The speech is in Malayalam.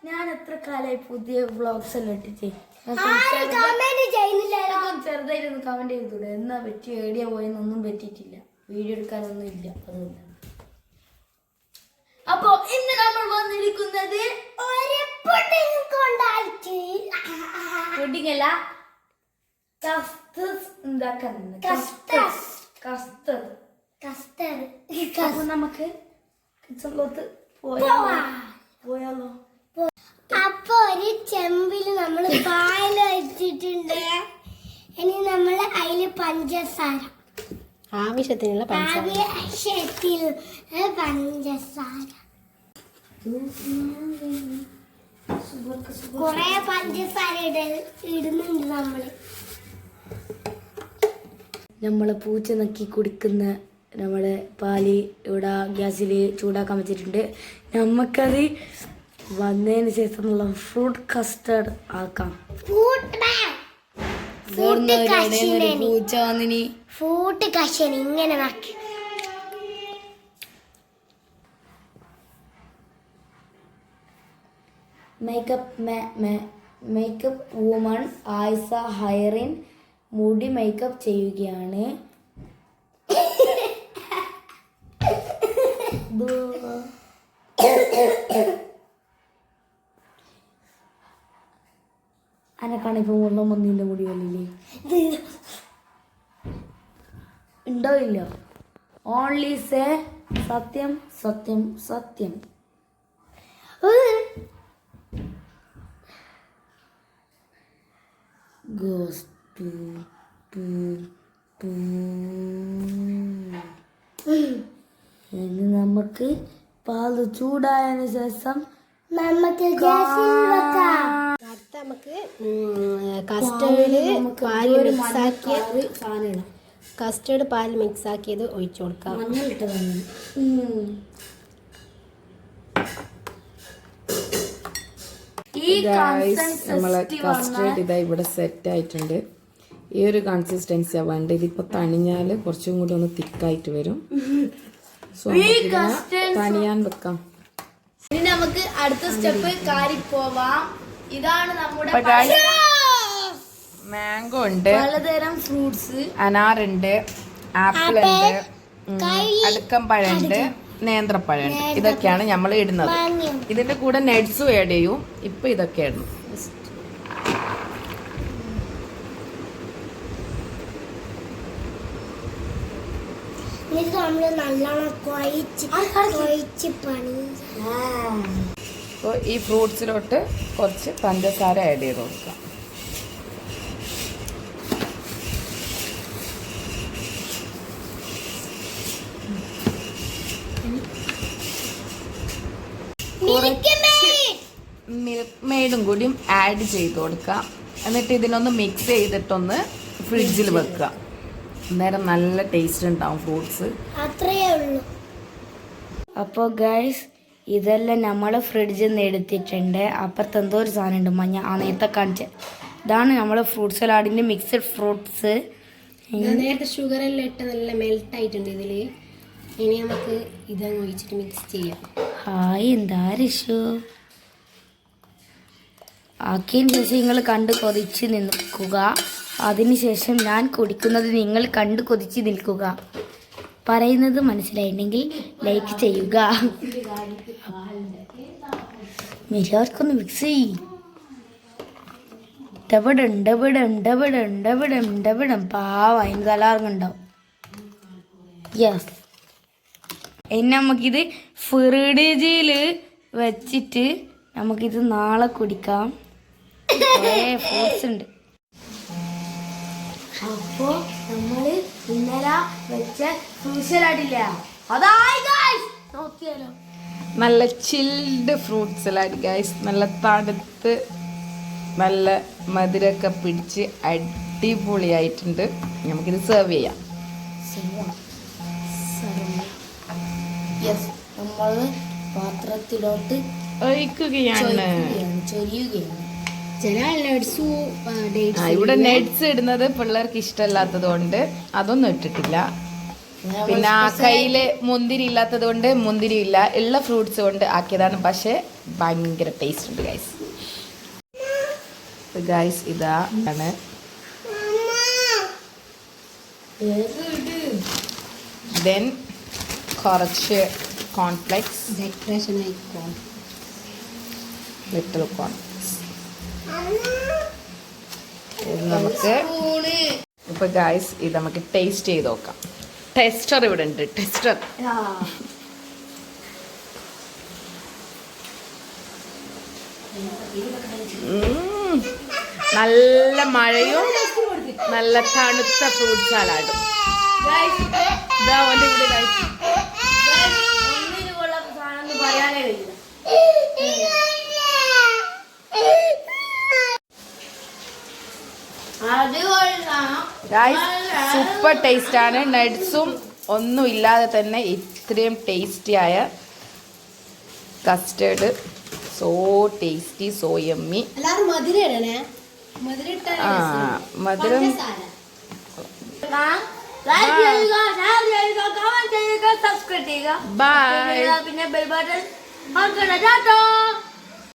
ഞാൻ എത്ര കാലമായി പുതിയ വ്ളോഗ്സ് എല്ലാം ഇട്ടിട്ട് ചെറുതായിരുന്നു കമന്റ് ചെയ്തൂടെ എന്നാ പറ്റി ഏടിയ പോയെന്നൊന്നും പറ്റിയിട്ടില്ല. വീഡിയോ എടുക്കാനൊന്നും ഇല്ല. അതുകൊണ്ട് അപ്പൊ ഇന്ന് നമ്മൾ വന്നിരിക്കുന്നത് പുഡിംഗ് അല്ല, നമുക്ക് കിച്ചണിലോട്ട് പോയാലോ? അപ്പൊ ഒരു ചെമ്പില് നമ്മള് പാല് വെച്ചിട്ടുണ്ട്. ഇനി നമ്മള് അതില് പഞ്ചസാര, ആവശ്യത്തിനുള്ള പഞ്ചസാര കൊറേ പഞ്ചസാര ഇടുന്നുണ്ട് നമ്മള് പൂച്ച നക്കി കുടിക്കുന്ന നമ്മുടെ പാല് ഇവിടെ ഗ്യാസിൽ ചൂടാക്കാൻ വെച്ചിട്ടുണ്ട്. നമുക്കത് വന്നതിന് ശേഷമുള്ള ഫ്രൂട്ട് കസ്റ്റർഡ് ആക്കാം. പൂച്ച വന്നിനി ഫ്രൂട്ട് കഷണി ഇങ്ങനെ ആക്കി. മേക്കപ്പ് വുമൺ ആയിഷ ഹൈറിൻ മുടി മേക്കപ്പ് ചെയ്യുകയാണ്. അനക്കാണ് ഇപ്പൊ വെള്ളം വന്നിന്റെ മുടി വന്നില്ലേ? ഉണ്ടാവില്ല. ഓൺലി സേ സത്യം സത്യം സത്യം. ഇനി നമുക്ക് പാല് ചൂടായതിനു ശേഷം നമുക്ക് കസ്റ്റേർഡ് പാല് മിക്സ് ആക്കിയത് ഒഴിച്ചു കൊടുക്കാം. നമ്മളെ കസ്റ്റേർഡ് ഇതാ ഇവിടെ സെറ്റ് ആയിട്ടുണ്ട്. ഈ ഒരു കൺസിസ്റ്റൻസിയാ വേണ്ടത്. ഇതിപ്പോ തണിഞ്ഞാല് കുറച്ചും കൂടി ഒന്ന് തിക്കായിട്ട് വരും. സോ തണിയാൻ വെക്കാം. ഇനി നമുക്ക് അടുത്ത സ്റ്റെപ്പ് കാരി പോവാം. ഇതാണ് നമ്മുടെ മാംഗോ ഉണ്ട്, പലതരം ഫ്രൂട്ട്സ്, അനാറുണ്ട്, ആപ്പിൾ ഉണ്ട്, അടുക്കമ്പഴം ഉണ്ട്, നേന്ത്രപ്പഴം ഉണ്ട്. ഇതൊക്കെയാണ് നമ്മൾ ഇടുന്നത്. ഇതിന്റെ കൂടെ നട്ട്സും ആഡ് ചെയ്യും. ഇപ്പൊ ഇതൊക്കെ ഇടുന്നു. അപ്പോൾ ഈ ഫ്രൂട്ട്സിലോട്ട് കുറച്ച് പഞ്ചസാര ആഡ് ചെയ്ത് കൊടുക്കാം. മിൽക്ക് മെയ്ഡും കൂടിയും ആഡ് ചെയ്ത് കൊടുക്കാം. എന്നിട്ട് ഇതിനൊന്ന് മിക്സ് ചെയ്തിട്ടൊന്ന് ഫ്രിഡ്ജിൽ വെക്കുക. അന്നേരം നല്ല ടേസ്റ്റ് ഉണ്ടാവും ഫ്രൂട്ട്സ്. അത്രയേ ഉള്ളൂ. അപ്പോൾ ഗൈസ് ഇതെല്ലാം നമ്മൾ ഫ്രിഡ്ജിൽ നിന്ന് എടുത്തിട്ടുണ്ട്. അപ്പുറത്ത് എന്തോ ഒരു സാധനം ഉണ്ട് മഞ്ഞ, ആ നേരത്തെ കാണിച്ച ഇതാണ് നമ്മൾ ഫ്രൂട്ട് സലാഡിൻ്റെ മിക്സഡ് ഫ്രൂട്ട്സ്. നേരത്തെ ഷുഗർ എല്ലാം ഇട്ട് നല്ല മെൽറ്റ് ആയിട്ടുണ്ട് ഇതിൽ. ഇനി നമുക്ക് ഇതങ്ങ് ഒഴിച്ചിട്ട് മിക്സ് ചെയ്യാം. ഹായ്, എന്താ രശു ആക്കിയതിന് ശേഷം നിങ്ങൾ കണ്ട് കൊതിച്ച് നിൽക്കുക. അതിനുശേഷം ഞാൻ കുടിക്കുന്നത് നിങ്ങൾ കണ്ട് കൊതിച്ച് നിൽക്കുക. പറയുന്നത് മനസ്സിലായിട്ടുണ്ടെങ്കിൽ ലൈക്ക് ചെയ്യുക. എല്ലാവർക്കൊന്ന് മിക്സ് ചെയ്യും. പാവ അതിന് തലാർങ്ങുണ്ടാവും. യെസ്. ഇനി നമുക്കിത് ഫ്രിഡ്ജിൽ വെച്ചിട്ട് നമുക്കിത് നാളെ കുടിക്കാം. ഫ്രൂട്ട്സ് ഉണ്ട്. അപ്പോ നമ്മള് ഇന്നലെ വെച്ച ഫ്രൂട്ട് സലാഡില്ല, അതായി ഗൈസ് നോക്കിയാലോ. നല്ല ചിൽഡ് ഫ്രൂട്ട് സലാഡ് ഗൈസ്. നല്ല തണുത്ത് നല്ല മധുരമൊക്കെ പിടിച്ച് അടിപൊളിയായിട്ടുണ്ട്. നമുക്കിത് സെർവ് ചെയ്യാം. നമ്മൾ പാത്രത്തിലോട്ട് ഒഴിക്കുകയാണ്. ചൊരിയുകയാണ്. ഇവിടെ നട്ട്സ് ഇടുന്നത് പിള്ളേർക്ക് ഇഷ്ടമല്ലാത്തത് കൊണ്ട് അതൊന്നും ഇട്ടിട്ടില്ല. പിന്നെ ആ കയ്യില് മുന്തിരി ഇല്ലാത്തത് കൊണ്ട് മുന്തിരി ഇല്ല, ഉള്ള ഫ്രൂട്ട്സ് കൊണ്ട് ആക്കിയതാണ്. പക്ഷെ ഭയങ്കര ടേസ്റ്റ് ഉണ്ട് ഗൈസ്. ഗൈസ് ഇതാണ് ദെൻ കുറച്ച് കോൺഫ്ലെക്സ്, ഡെക്കറേഷൻ ആയിക്കോ ലിറ്റിൽ കോൺഫ്ലെക്സ്. ഇത് നമുക്ക് ഇപ്പൊ ഗൈസ് ഇത് നമുക്ക് ടേസ്റ്റ് ചെയ്ത് നോക്കാം. ടെസ്റ്റർ ഇവിടെ ഉണ്ട്, ടെസ്റ്റർ. നല്ല മഴയും നല്ല തണുത്ത ഫ്രൂട്ട് സാലാഡും. ഇതാ ഓൻ്റെ ഇവിടെ ഗൈസ്. സൂപ്പർ ടേസ്റ്റ് ആണ്. നട്ട്സും ഒന്നും ഇല്ലാതെ തന്നെ ഇത്രയും ടേസ്റ്റി ആയ custard. So tasty, so yummy. എല്ലാവരും മധുരം ഇടണേ. ആ മധുരം. സബ്സ്ക്രൈബ് ചെയ്യുക, ബൈ. പിന്നെ ബെൽ ബട്ടൺ.